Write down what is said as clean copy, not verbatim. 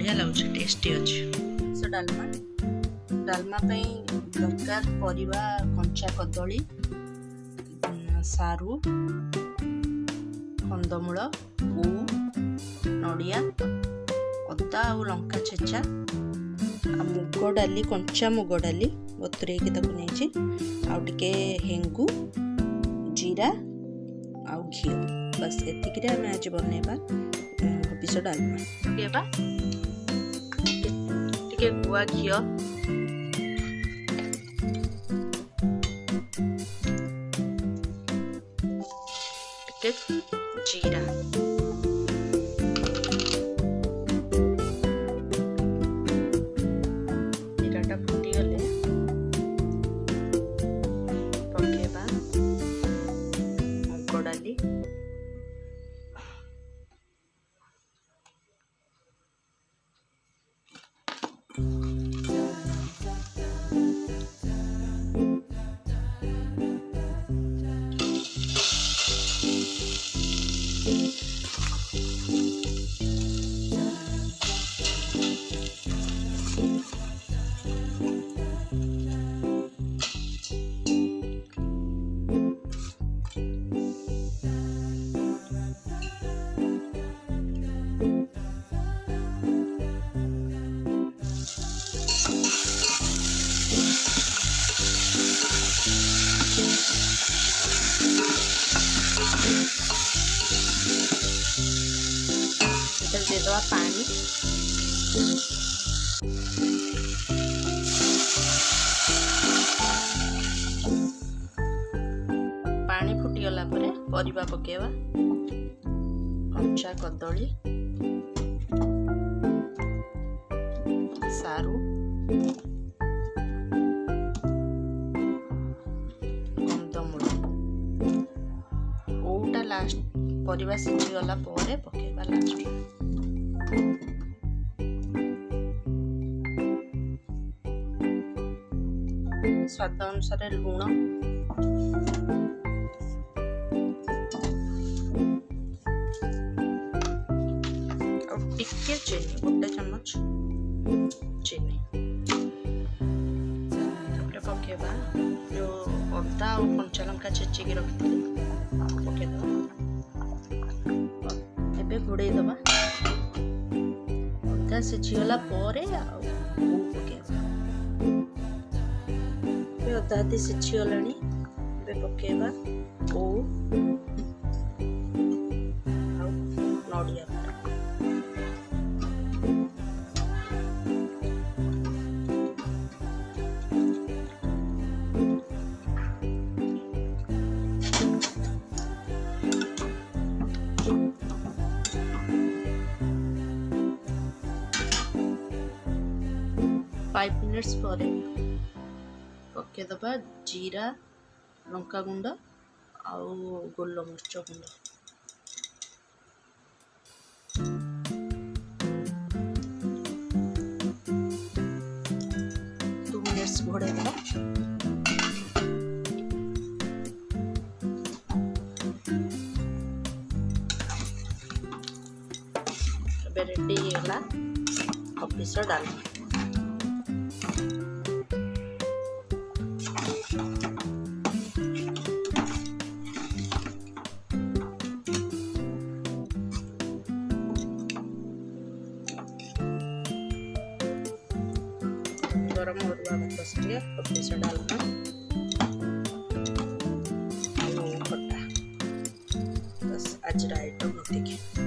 बढ़िया लगुच टेस्टी अच्छे। सो डालमा डालमा दरकार परिबा कंचा कदली सारू कंदमूल पू नड़िया अदा और लंका छेचा मुग डाली कंचा मुग डाली बतुरे नहीं आउटे हेंगु जीरा आउ घी बस एतिक आम आज बनवा हबिस डालमा टे गुआ घी टे जीरा जीराटा फुटीगले पकेबा मुग डाली दे दवा पानी पानी फुटीगला परे परिबा पकेवा कंचा कदली सारू कंदमूल ओटा लास्ट परिबा सिझी गला परे पकेवा लास्ट स्वाद अनुसार लुण टिके चीनी गोटे चम्मच चीनी पकेबा जो अदा और कंचा लंका छेचिकी रखी पकेदबा एबे घोड़े दबा अदा सिझीगला परे पकेबा अदा आदि सिझीगला पकेबा ओ नड़िया 5 मिनिट्स पर पकेदबा जीरा लंका गुंड आउ गोलमरीच गुंड घोड़े रेडी है हबिस डालमा गरम अरुआ भात बसिए हबिस डालमा खट्टा बस आज आइटम एतिक।